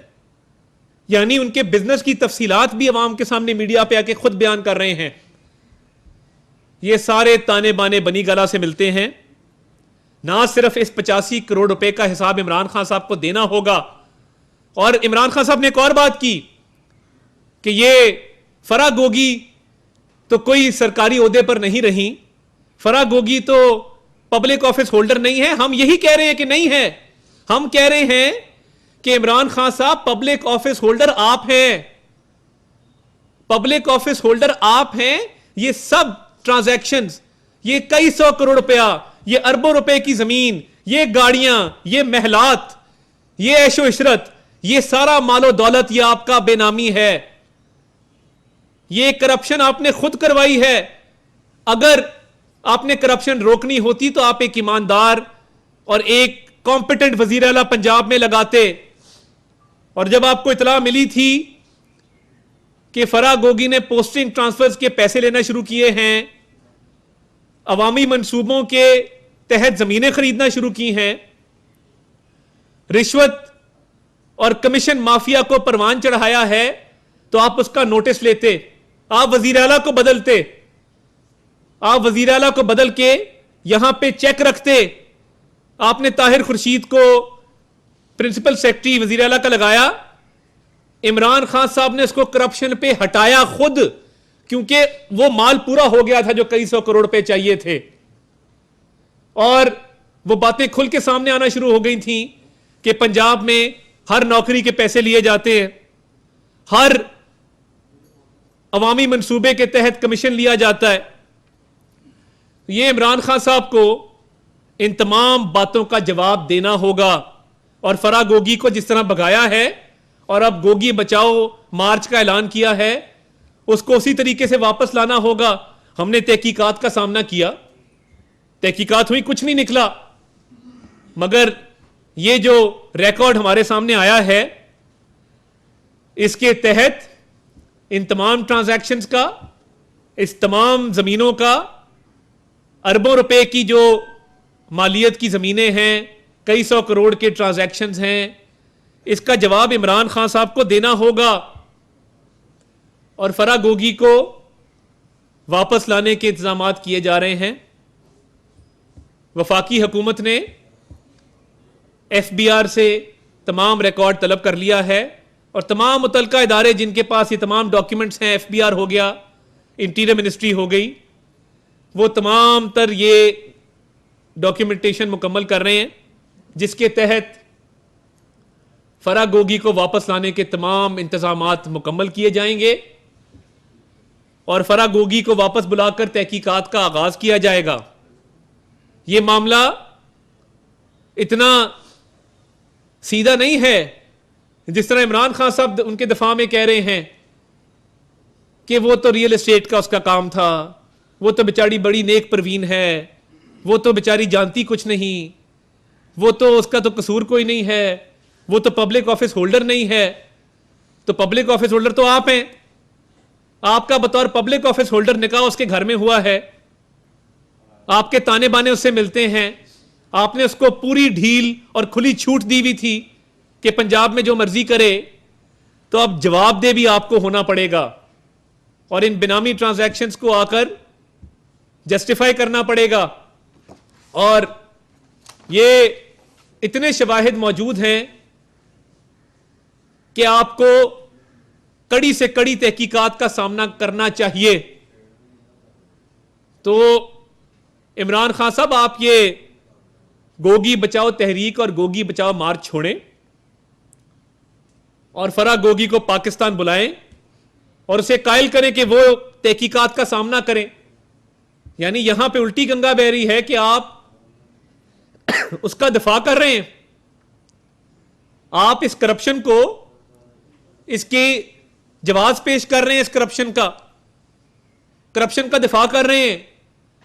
यानी उनके बिजनेस की तफसीलात भी अवाम के सामने मीडिया पे आके खुद बयान कर रहे हैं। ये सारे ताने बाने बनी गला से मिलते हैं। ना सिर्फ इस 85 करोड़ रुपए का हिसाब इमरान खान साहब को देना होगा, और इमरान खान साहब ने एक और बात की कि ये फराह गोगी तो कोई सरकारी ओहदे पर नहीं रही, फराह गोगी तो पब्लिक ऑफिस होल्डर नहीं है। हम यही कह रहे हैं कि नहीं है। हम कह रहे हैं कि इमरान खान साहब पब्लिक ऑफिस होल्डर आप हैं, पब्लिक ऑफिस होल्डर आप हैं। ये सब ट्रांजैक्शंस, ये कई 100 करोड़ रुपया, ये अरबों रुपए की जमीन, ये गाड़ियां, ये महलात, ये ऐशो इशरत, ये सारा मालो दौलत ये आपका बेनामी है। ये करप्शन आपने खुद करवाई है। अगर आपने करप्शन रोकनी होती तो आप एक ईमानदार और एक कॉम्पिटेंट वजीर आला पंजाब में लगाते। और जब आपको इतला मिली थी कि फराह गोगी ने पोस्टिंग ट्रांसफर्स के पैसे लेना शुरू किए हैं, अवामी मंसूबों के तहत जमीनें खरीदना शुरू की हैं, रिश्वत और कमीशन माफिया को परवान चढ़ाया है, तो आप उसका नोटिस लेते, आप वजीर आला को बदलते, आप वजीर आला को बदल के यहां पे चेक रखते। आपने ताहिर खुर्शीद को प्रिंसिपल सेक्रेटरी वजीर आला का लगाया। इमरान खान साहब ने उसको करप्शन पे हटाया खुद, क्योंकि वो माल पूरा हो गया था जो कई 100 करोड़ रुपए चाहिए थे। और वो बातें खुल के सामने आना शुरू हो गई थी कि पंजाब में हर नौकरी के पैसे लिए जाते हैं, हर अवामी मंसूबे के तहत कमीशन लिया जाता है। ये इमरान खान साहब को इन तमाम बातों का जवाब देना होगा। और फराह गोगी को जिस तरह भगाया है और अब गोगी बचाओ मार्च का ऐलान किया है, उसको उसी तरीके से वापस लाना होगा। हमने तहकीकात का सामना किया, तहकीकात हुई, कुछ नहीं निकला, मगर ये जो रिकॉर्ड हमारे सामने आया है, इसके तहत इन तमाम ट्रांजैक्शंस का इस तमाम ज़मीनों का, अरबों रुपए की जो मालियत की ज़मीनें हैं, कई सौ करोड़ के ट्रांजैक्शंस हैं, इसका जवाब इमरान खान साहब को देना होगा और फराह गोगी को वापस लाने के इंतजामात किए जा रहे हैं। वफाकी हुकूमत ने FBI से तमाम रिकॉर्ड तलब कर लिया है और तमाम मुतलका इदारे जिनके पास ये तमाम डॉक्यूमेंट्स हैं, FBI हो गया, इंटीरियर मिनिस्ट्री हो गई, वो तमाम तर ये डॉक्यूमेंटेशन मुकम्मल कर रहे हैं जिसके तहत फराह गोगी को वापस लाने के तमाम इंतजामात मुकम्मल किए जाएंगे और फराह गोगी को वापस बुलाकर तहकीकात का आगाज किया जाएगा। ये मामला इतना सीधा नहीं है जिस तरह इमरान खान साहब उनके दफा में कह रहे हैं कि वो तो रियल एस्टेट का उसका काम था, वो तो बेचारी बड़ी नेक परवीन है, वो तो बेचारी जानती कुछ नहीं, वो तो उसका तो कसूर कोई नहीं है, वो तो पब्लिक ऑफिस होल्डर नहीं है। तो पब्लिक ऑफिस होल्डर तो आप हैं, आपका बतौर पब्लिक ऑफिस होल्डर निकाह उसके घर में हुआ है, आपके ताने बाने उससे मिलते हैं, आपने उसको पूरी ढील और खुली छूट दी हुई थी कि पंजाब में जो मर्जी करे, तो अब जवाबदेह भी आपको होना पड़ेगा और इन बिनामी ट्रांजैक्शंस को आकर जस्टिफाई करना पड़ेगा। और ये इतने शवाहिद मौजूद हैं कि आपको कड़ी से कड़ी तहकीकात का सामना करना चाहिए। तो इमरान खान साहब, आप ये गोगी बचाओ तहरीक और गोगी बचाओ मार्च छोड़ें और फराह गोगी को पाकिस्तान बुलाएं और उसे कायल करें कि वो तहकीकात का सामना करें। यानी यहां पे उल्टी गंगा बह रही है कि आप उसका दिफा कर रहे हैं, आप इस करप्शन को, इसके जवाब पेश कर रहे हैं, इस करप्शन का दिफा कर रहे हैं।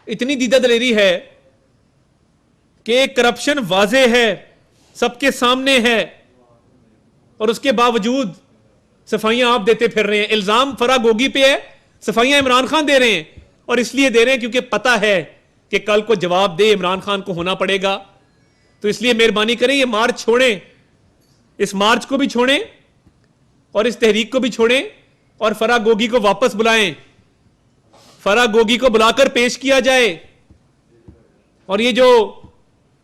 इतनी दीदा दलेरी है कि करप्शन वाजे है, सबके सामने है और उसके बावजूद सफाइयां आप देते फिर रहे हैं। इल्जाम फराह गोगी पे है, सफाइयां इमरान खान दे रहे हैं और इसलिए दे रहे हैं क्योंकि पता है कि कल को जवाब दे इमरान खान को होना पड़ेगा। तो इसलिए मेहरबानी करें, ये मार्च छोड़ें, इस मार्च को भी छोड़ें और इस तहरीक को भी छोड़ें और फराह गोगी को वापस बुलाएं, फराह गोगी को बुलाकर पेश किया जाए और ये जो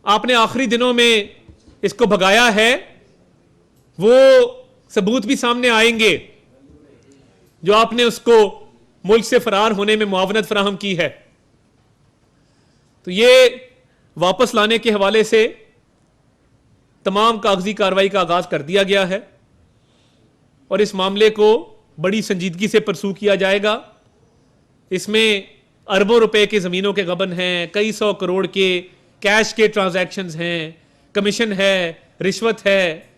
आपने आखिरी दिनों में इसको भगाया है वो सबूत भी सामने आएंगे जो आपने उसको मुल्क से फरार होने में मुआवनत फराहम की है। तो ये वापस लाने के हवाले से तमाम कागजी कार्रवाई का आगाज कर दिया गया है और इस मामले को बड़ी संजीदगी से परसू किया जाएगा। इसमें अरबों रुपए के ज़मीनों के गबन हैं, कई सौ करोड़ के कैश के ट्रांजैक्शंस हैं, कमीशन है, रिश्वत है।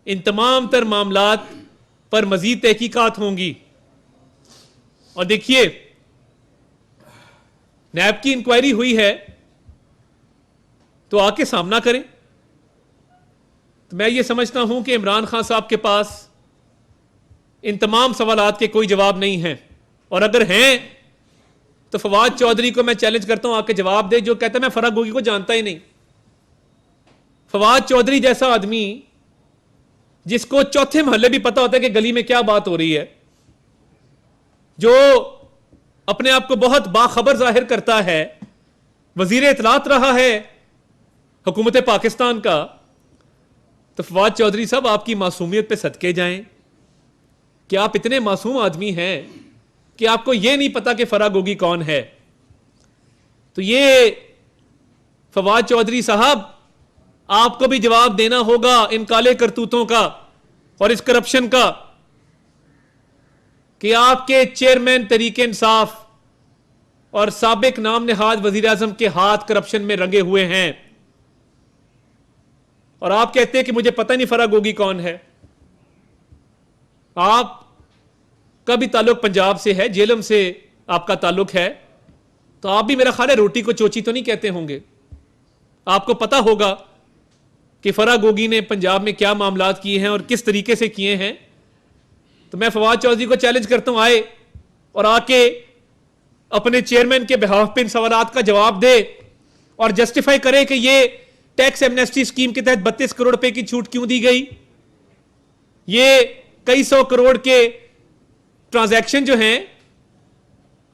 इन तमाम तर मामलात पर मजीद तहकीकात होंगी। और देखिए, नैब की इंक्वायरी हुई है तो आके सामना करें। तो मैं ये समझता हूं कि इमरान खान साहब के पास इन तमाम सवालात के कोई जवाब नहीं हैं और अगर हैं तो फवाद चौधरी को मैं चैलेंज करता हूं आके जवाब दे, जो कहता है मैं फराह गोगी को जानता ही नहीं। फवाद चौधरी जैसा आदमी जिसको चौथे मोहल्ले भी पता होता है कि गली में क्या बात हो रही है, जो अपने आप को बहुत बाखबर जाहिर करता है, वजीर इत्तलात रहा है हुकूमत पाकिस्तान का, तो फवाद चौधरी साहब आपकी मासूमियत पे सदके जाएं कि आप इतने मासूम आदमी हैं कि आपको यह नहीं पता कि फराह गोगी कौन है। तो ये फवाद चौधरी साहब, आपको भी जवाब देना होगा इन काले करतूतों का और इस करप्शन का कि आपके चेयरमैन तरीके इंसाफ और साबिक नाम नेहाद वजीर आजम के हाथ करप्शन में रंगे हुए हैं और आप कहते हैं कि मुझे पता नहीं फराह गोगी कौन है। आप का भी ताल्लुक पंजाब से है, जेलम से आपका ताल्लुक है, तो आप भी मेरा ख्याल है रोटी को चोची तो नहीं कहते होंगे। आपको पता होगा कि फराह गोगी ने पंजाब में क्या मामलात किए हैं और किस तरीके से किए हैं। तो मैं फवाद चौधरी को चैलेंज करता हूं, आए और आके अपने चेयरमैन के बिहाफ पे इन सवालात का जवाब दे और जस्टिफाई करे कि ये टैक्स एमनेस्टी स्कीम के तहत 32 करोड़ रुपए की छूट क्यों दी गई, ये कई सौ करोड़ के ट्रांजैक्शन जो हैं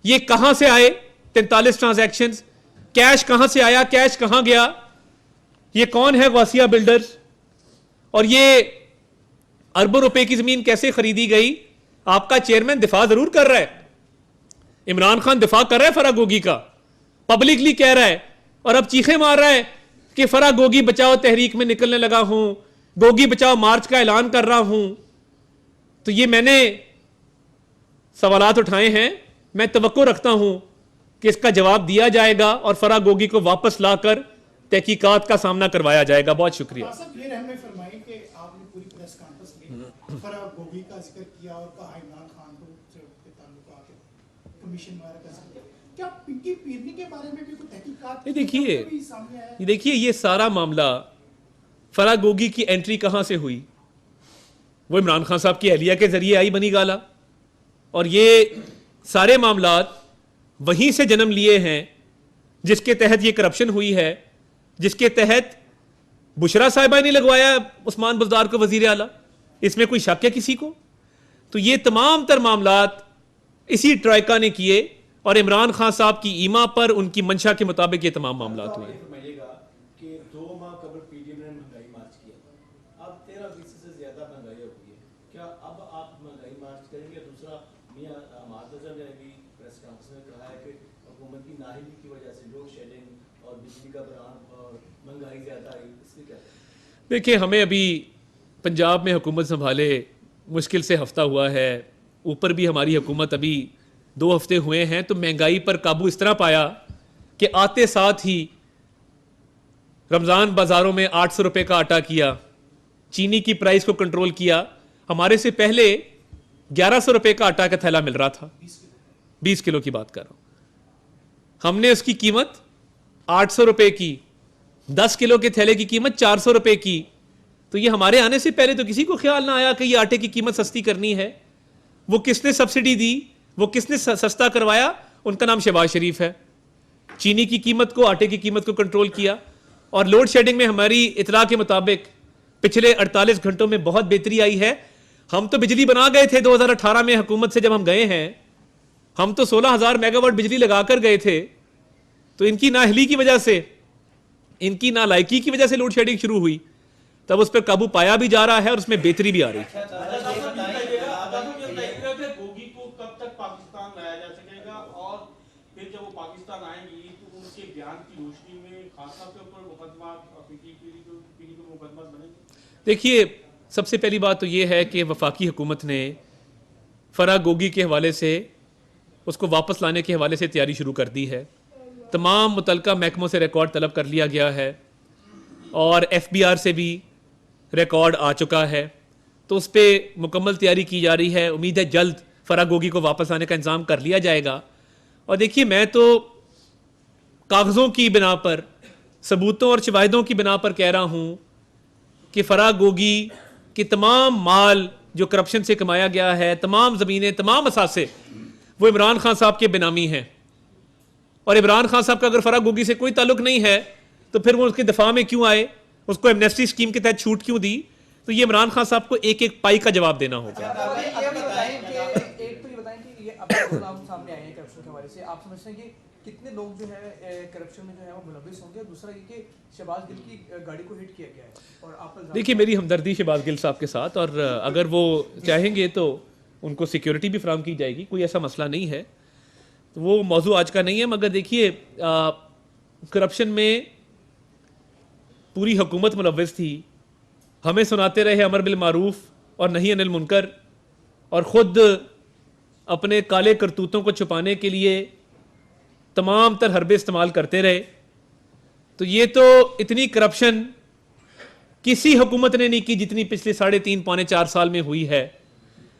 ये कहां से आए, 43 ट्रांजैक्शंस, कैश कहां से आया, कैश कहां गया, ये कौन है वासिया बिल्डर्स, और ये अरबों रुपए की जमीन कैसे खरीदी गई। आपका चेयरमैन दिफा जरूर कर रहा है, इमरान खान दिफा कर रहा है फराह गोगी का, पब्लिकली कह रहा है, और अब चीखें मार रहा है कि फराह गोगी बचाओ तहरीक में निकलने लगा हूं, गोगी बचाओ मार्च का ऐलान कर रहा हूं। तो ये मैंने सवालात उठाए हैं, मैं तवक्को रखता हूं कि इसका जवाब दिया जाएगा और फराह गोगी को वापस लाकर तहकीकात का सामना करवाया जाएगा। बहुत शुक्रिया। फिर हमने फरमाई कि आपने पूरी प्रेस कॉन्फ्रेंस में फराह गोगी का जिक्र किया और कहा इमरान खान के ताल्लुकात कमीशन वगैरह का जिक्र किया। क्या पिंकी पीरनी के बारे में भी कोई तहकीकात देखिए ये सारा मामला फराह गोगी की एंट्री कहां से हुई, वो इमरान खान साहब की अहलिया के जरिए आई बनी गाला, और ये सारे मामलात वहीं से जन्म लिए हैं जिसके तहत ये करप्शन हुई है, जिसके तहत बुशरा साहिबा ने लगवाया उस्मान बुज़दार को वजीर आला। इसमें कोई शक है किसी को? तो ये तमाम तर मामलात इसी ट्राइका ने किए और इमरान खान साहब की ईमा पर उनकी मंशा के मुताबिक ये तमाम मामलात हुए। कि 2 माह कबल पीडीएम ने महंगाई मार्च किया था, अब 13% से ज्यादा महंगाई हो गई है, क्या अब आप महंगाई मार्च करेंगे? दूसरा, मियां महादजा ने भी प्रेस कॉन्फ्रेंस में कहा है कि हुकूमत की नाहिली की वजह से लोड शेडिंग और बिजली का बहरान और महंगाई ज्यादा आई, इसकी क्या? देखिए, हमें अभी पंजाब में हुकूमत संभाले मुश्किल से हफ्ता हुआ है, ऊपर भी हमारी हुकूमत अभी 2 हफ्ते हुए हैं, तो महंगाई पर काबू इस तरह पाया कि आते साथ ही रमज़ान बाज़ारों में 800 रुपये का आटा किया, चीनी की प्राइस को कंट्रोल किया। हमारे से पहले 1100 रुपये का आटा का थैला मिल रहा था, 20 किलो की बात कर रहा हूं, हमने उसकी कीमत 800 रुपये की, 10 किलो के थैले की कीमत 400 रुपये की। तो ये हमारे आने से पहले तो किसी को ख्याल ना आया कि ये आटे की कीमत सस्ती करनी है। वो किसने सब्सिडी दी, वो किसने सस्ता करवाया? उनका नाम शहबाज शरीफ है। चीनी की कीमत को, आटे की कीमत को कंट्रोल किया। और लोड शेडिंग में हमारी इतला के मुताबिक पिछले 48 घंटों में बहुत बेहतरी आई है। हम तो बिजली बना गए थे 2018 में हुकूमत से जब हम गए हैं, हम तो 16,000 मेगावाट बिजली लगाकर गए थे। तो इनकी नाअहली की वजह से, इनकी नालायकी की वजह से लोड शेडिंग शुरू हुई, तब उस पर काबू पाया भी जा रहा है और उसमें बेहतरी भी आ रही है। गोगी को कब तक पाकिस्तान लाया जा सकेगा, और फिर जब वो पाकिस्तान आएंगी तो उनके बयान की रोशनी में खासा के ऊपर मुकदमा बनेंगे? देखिए, सबसे पहली बात तो ये है कि वफाकी हुकूमत ने फराह गोगी के हवाले से, उसको वापस लाने के हवाले से तैयारी शुरू कर दी है। तमाम मुतलका महकमों से रिकॉर्ड तलब कर लिया गया है और FBR से भी रिकॉर्ड आ चुका है, तो उस पर मुकम्मल तैयारी की जा रही है। उम्मीद है जल्द फराह गोगी को वापस आने का इंतज़ाम कर लिया जाएगा। और देखिए, मैं तो कागज़ों की बिना पर, सबूतों और शवाहिदों की बिना पर कह रहा हूँ कि फराह गोगी की तमाम माल जो करप्शन से कमाया गया है, तमाम ज़मीनें, तमाम असासे, वो इमरान खान साहब के बेनामी हैं। और इमरान खान साहब का अगर फराह गोगी से कोई ताल्लुक नहीं है तो फिर वो उसके दफा में क्यों आए, उसको एमनेस्टी स्कीम के तहत छूट क्यों दी? तो ये इमरान खान साहब को एक एक पाई का जवाब देना होगा। एक तो ये बताएं कि ये अब नाम सामने आए हैं करप्शन के हवाले से, आप समझते हैं कि कितने लोग जो है करप्शन में जो है वो मुलविस होंगे? दूसरा ये कि शहबाज गिल की गाड़ी को हिट किया गया है, और आप देखिए, मेरी हमदर्दी शहबाज गिल साहब के साथ, और अगर वो चाहेंगे तो उनको सिक्योरिटी भी फराहम की जाएगी, कोई ऐसा मसला नहीं है। तो वो मौजू आज का नहीं है, मगर देखिए, करप्शन में पूरी हुकूमत मुलव्वस थी। हमें सुनाते रहे अमर बिल मारूफ और नहीं अनिल मुनकर, और ख़ुद अपने काले करतूतों को छुपाने के लिए तमाम तर हरबे इस्तेमाल करते रहे। तो ये तो इतनी करप्शन किसी हुकूमत ने नहीं की जितनी पिछले 3.5 पौने 4 साल में हुई है।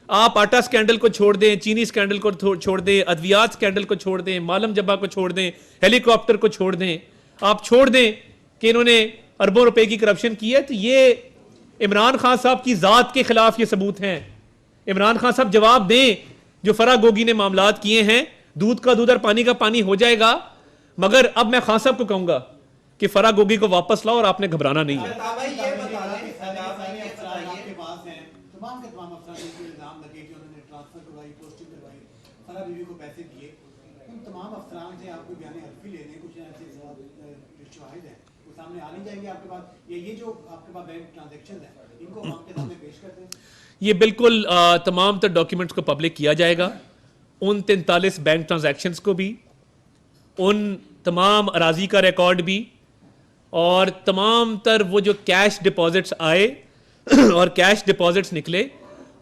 आप आटा स्कैंडल को छोड़ दें, चीनी स्कैंडल को छोड़ दें, अद्वियात स्कैंडल को छोड़ दें, मालम जब्बा को छोड़ दें, हेलीकॉप्टर को छोड़ दें, आप छोड़ दें कि इन्होंने अरबों रुपए की करप्शन की है। तो ये इमरान खान साहब की ज़ात के खिलाफ ये सबूत हैं। इमरान खान साहब जवाब दें, जो फराह गोगी ने मामलात किए हैं दूध का दूध और पानी का पानी हो जाएगा। मगर अब मैं खान साहब को कहूंगा कि फराह गोगी को वापस लाओ और आपने घबराना नहीं है। तमाम के तमाम अफसरान को इल्जाम लगे कि उन्होंने ट्रांसफर करवाई, पोस्टिंग करवाई, फराह बीवी को पैसे दिए। उन तमाम अफसरान से आपको बयान हल्फी लेने कुछ ऐसे शवाहिद हैं, वो सामने आ नहीं जाएंगे आपके पास? ये जो आपके पास बैंक ट्रांजैक्शन है, इनको आपके सामने पेश करते हैं? ये बिल्कुल तमाम तर डॉक्यूमेंट्स को पब्लिक किया जाएगा, उन 43 बैंक ट्रांजैक्शंस को भी, उन तमाम अराजी का रिकॉर्ड भी, और तमाम तर वो जो कैश डिपॉजिट्स आए और कैश डिपॉजिट्स निकले।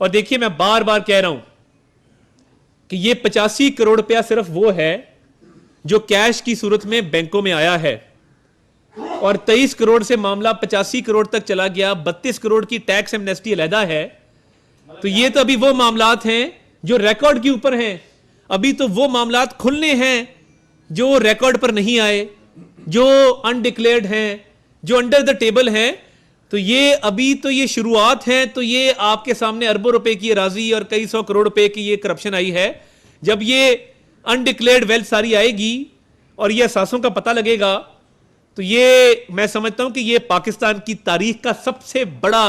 और देखिए, मैं बार बार कह रहा हूं कि ये 85 करोड़ रुपया सिर्फ वो है जो कैश की सूरत में बैंकों में आया है, और 23 करोड़ से मामला 85 करोड़ तक चला गया। 32 करोड़ की टैक्स एमनेस्टी अलहदा है। तो ये तो अभी वो मामलात हैं जो रिकॉर्ड के ऊपर हैं। अभी तो वो मामलात खुलने हैं जो रिकॉर्ड पर नहीं आए, जो अनडिक्लेयर्ड हैं, जो अंडर द टेबल हैं। तो ये अभी तो ये शुरुआत है। तो ये आपके सामने अरबों रुपए की राजी और कई 100 करोड़ रुपए की ये करप्शन आई है। जब ये अनडिक्लेयर्ड वेल्थ सारी आएगी और ये असासों का पता लगेगा, तो ये मैं समझता हूं कि ये पाकिस्तान की तारीख का सबसे बड़ा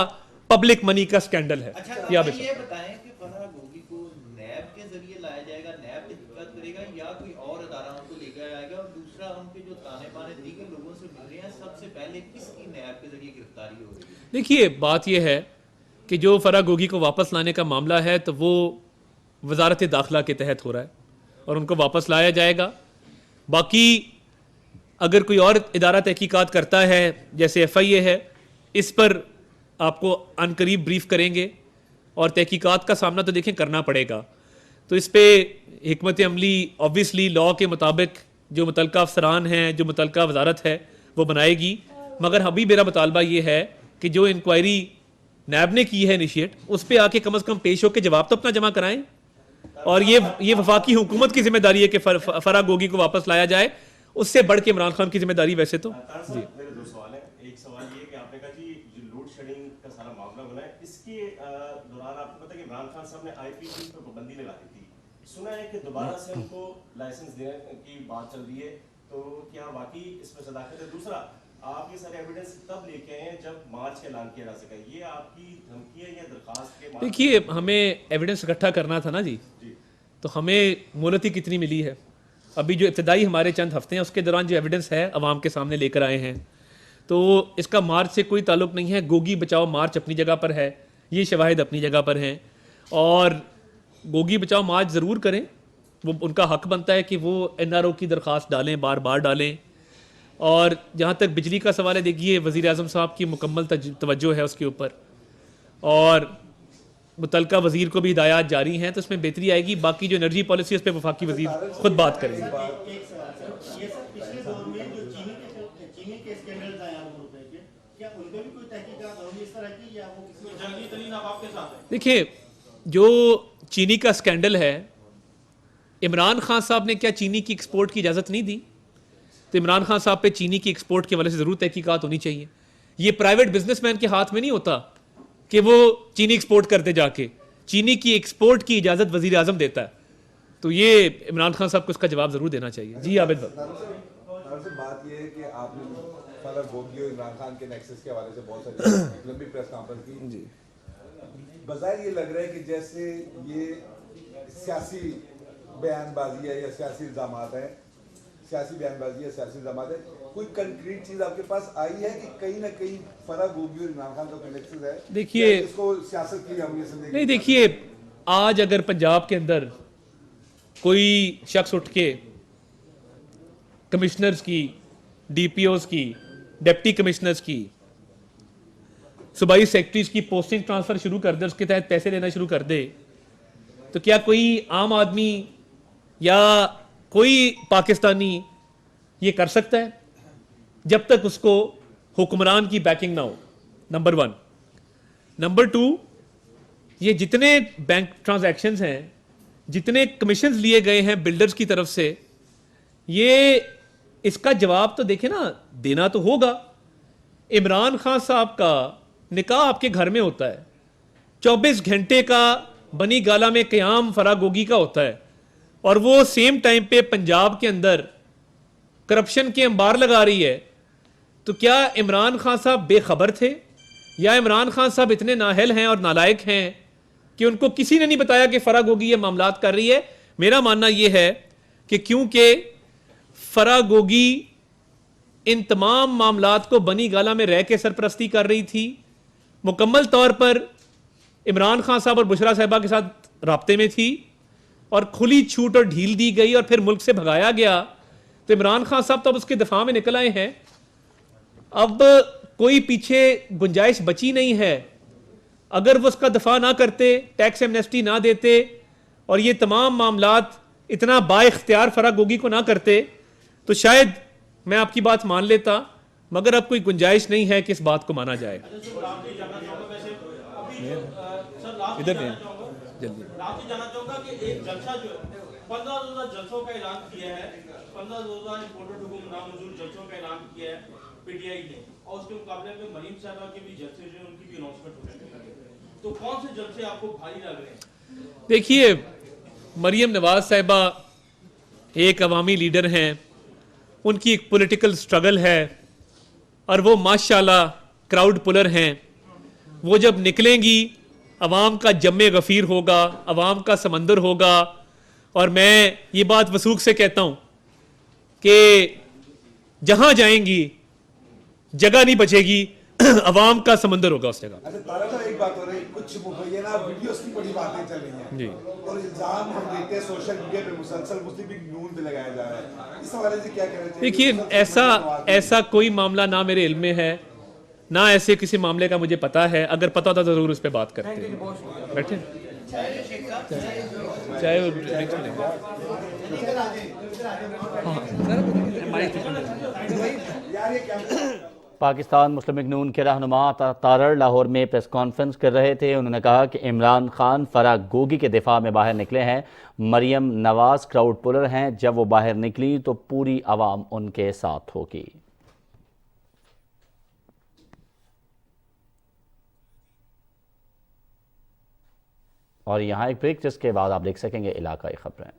पब्लिक मनी का स्कैंडल है। अच्छा, ये बताएं कि फराह गोगी को नैब के जरिए लाया जाएगा, नैब तहकीकात करेगा, या कोई और अदारा उनको लेकर आएगा? और दूसरा, उनके जो ताने बाने दीगर लोगों से मिल रहे हैं, सबसे पहले किसकी नैब के जरिए गिरफ्तारी हो रही है? देखिए, बात यह है कि जो फराह गोगी को वापस लाने का मामला है, तो वो वजारत दाखिला के तहत हो रहा है और उनको वापस लाया जाएगा। बाकी अगर कोई और इदारा तहकीकात करता है, जैसे FIA है, इस पर आपको अनकरीब ब्रीफ करेंगे। और तहकीकात का सामना तो देखें करना पड़ेगा। तो इस पे हिकमत अमली ऑब्वियसली लॉ के मुताबिक जो मुतलका अफसरान हैं, जो मुतलका वजारत है, वो बनाएगी। मगर अभी मेरा मुतालबा ये है कि जो इंक्वायरी नैब ने की है इनिशिएट, उस पर आके कम अज़ कम पेश होकर जवाब तो अपना जमा कराएं। और ये वफाकी हुकूमत की जिम्मेदारी है कि फराह गोगी को वापस लाया जाए। उससे बढ़ के इमरान खान की जिम्मेदारी वैसे तो जी। मेरे दो सवाल हैं। एक सवाल ये कि आपने कहा जी जो लोड शेडिंग का सारा मामला बना है, इसके दौरान आपको पता है कि इमरान खान साहब ने IPP पर पाबंदी लगा दी थी। सुना है कि दोबारा से उनको लाइसेंस देने की बात चल रही है, तो क्या वाकई इसमें सदाकत है? दूसरा, आप ये सारे एविडेंस तब लेके आए हैं जब मार्च का ऐलान किया जा सका, ये आपकी धमकी है या दरखास्त के? देखिए, हमें एविडेंस इकट्ठा करना था ना जी, तो हमें मोहलत ही कितनी मिली है। अभी जो इब्तदाई हमारे चंद हफ्ते हैं, उसके दौरान जो एविडेंस है अवाम के सामने लेकर आए हैं। तो इसका मार्च से कोई ताल्लुक नहीं है। गोगी बचाओ मार्च अपनी जगह पर है, ये शवाहिद अपनी जगह पर हैं, और गोगी बचाओ मार्च ज़रूर करें। वो उनका हक बनता है कि वो NRO की दरख्वास्त डालें, बार बार डालें। और जहाँ तक बिजली का सवाल है, देखिए वज़ीर आज़म साहब की मुकम्मल तवज्जो है उसके ऊपर, और मुतलका वज़ीर को भी हिदायत जारी हैं, तो इसमें बेहतरी आएगी। बाकी जो एनर्जी पॉलिसी, उस पर वफाकी वज़ीर खुद बात करेंगे। ये सब पिछले दौर में जो चीनी के स्कैंडल्स आए हैं रुपए के, क्या उन पे भी कोई तहकीकात होगी इस तरह की, या वो किसी जंगी तरीन अब आपके साथ है? देखिए, जो चीनी का स्कैंडल है, इमरान खान साहब ने क्या चीनी की एक्सपोर्ट की इजाज़त नहीं दी? तो इमरान खान साहब पे चीनी की एक्सपोर्ट के हवाले से ज़रूर तहकीकात होनी चाहिए। ये प्राइवेट बिजनेसमैन के हाथ में नहीं होता कि वो चीनी एक्सपोर्ट करते जाके। चीनी की एक्सपोर्ट की इजाज़त वज़ीर आज़म देता है। तो ये इमरान खान साहब को इसका जवाब ज़रूर देना चाहिए। जी आबिद भाई, बात ये है कि आपने फराह गोगी और इमरान खान के नेक्सस के हवाले से बहुत सारी लंबी प्रेस कॉन्फ्रेंस की जी। बज़ाहिर ये लग रहा है कि जैसे ये सियासी बयानबाजी है या सियासी इल्ज़ामात है, सियासी बयानबाजी है, सियासी इल्ज़ामात है। कोई कंक्रीट चीज़ आपके पास आई है कि कहीं ना कहीं फराह गोगी और इमरान खान का कनेक्शन है? देखिए, इसको सियासत की हम ये समझेंगे? नहीं, देखिए, आज अगर पंजाब के अंदर कोई शख्स उठ के कमिश्नर्स की, DPOs की, डिप्टी कमिश्नर्स की, सूबाई सेक्रेटरीज की पोस्टिंग ट्रांसफर शुरू कर दे, उसके तहत पैसे लेना शुरू कर दे, तो क्या कोई आम आदमी या कोई पाकिस्तानी ये कर सकता है? जब तक उसको हुक्मरान की बैकिंग ना हो, नंबर 1। नंबर 2, ये जितने बैंक ट्रांजैक्शंस हैं, जितने कमीशंस लिए गए हैं बिल्डर्स की तरफ से, ये इसका जवाब तो देखे ना, देना तो होगा। इमरान खान साहब का निकाह आपके घर में होता है, 24 घंटे का बनी गाला में क़याम फराह गोगी का होता है। और वो सेम टाइम पे पंजाब के अंदर करप्शन के अंबार लगा रही है, तो क्या इमरान खान साहब बेखबर थे या इमरान खान साहब इतने नाअहल हैं और नालायक हैं कि उनको किसी ने नहीं बताया कि फराह गोगी ये मामलात कर रही है? मेरा मानना यह है कि क्योंकि फराह गोगी इन तमाम मामलात को बनी गाला में रह के सरपरस्ती कर रही थी, मुकम्मल तौर पर इमरान खान साहब और बुशरा साहिबा के साथ राब्ते में थी, और खुली छूट और ढील दी गई और फिर मुल्क से भगाया गया, तो इमरान खान साहब तो अब उसके दफा में निकल आए हैं। अब कोई पीछे गुंजाइश बची नहीं है। अगर वो उसका दफा ना करते, टैक्स एमनेस्टी ना देते और ये तमाम मामलात इतना बाइख्तियार फराह गोगी को ना करते, तो शायद मैं आपकी बात मान लेता, मगर अब कोई गुंजाइश नहीं है कि इस बात को माना जाए। इधर नहीं जल्दी आपसे जानना चाहूंगा कि एक जलसा जो है 15 रोजा जलसों का ऐलान किया है, 15 रोजा इम्पोर्टेड हुकूम नामंजूर जलसों का ऐलान किया है पीटीआई ने, और उसके मुकाबले में मरीम साहबा के भी जलसे जो उनकी भी अनाउंसमेंट हो रही है, तो कौन से जलसे आपको भारी लग रहे हैं? देखिए, मरीम नवाज साहिबा एक अवामी लीडर हैं, उनकी एक पॉलिटिकल स्ट्रगल है और वो माशाल्लाह क्राउड पुलर हैं। वो जब निकलेंगी अवाम का जम्मे गफ़ीर होगा, अवाम का समंदर होगा, और मैं ये बात वसूख से कहता हूँ कि जहाँ जाएंगी जगह नहीं बचेगी, अवाम का समंदर होगा उस जगह। अच्छा तारा साहब, एक बात हो रही, कुछ मुबैना वीडियोस की बड़ी बातें चल रही हैं जी, और इल्जाम हम देखते हैं सोशल मीडिया पे मुसलसल मुस्लिम लीग नून पे लगाया जा रहा है, इस हवाले से क्या कहना चाहिए? देखिए, ऐसा कोई मामला ना मेरे इल्म में है, ना ऐसे किसी मामले का मुझे पता है। अगर पता होता तो जरूर उस पर बात करते हैं। बैठे चाहे वो ड्रिंक्स में पाकिस्तान मुस्लिम लीग नून के रहनुमा तारड़ लाहौर में प्रेस कॉन्फ्रेंस कर रहे थे। उन्होंने कहा कि इमरान खान फराह गोगी के दिफा में बाहर निकले हैं, मरियम नवाज क्राउड पुलर हैं, जब वो बाहर निकली तो पूरी आवाम उनके साथ होगी। और यहाँ एक ब्रेक, जिसके बाद आप देख सकेंगे इलाकाई खबरें।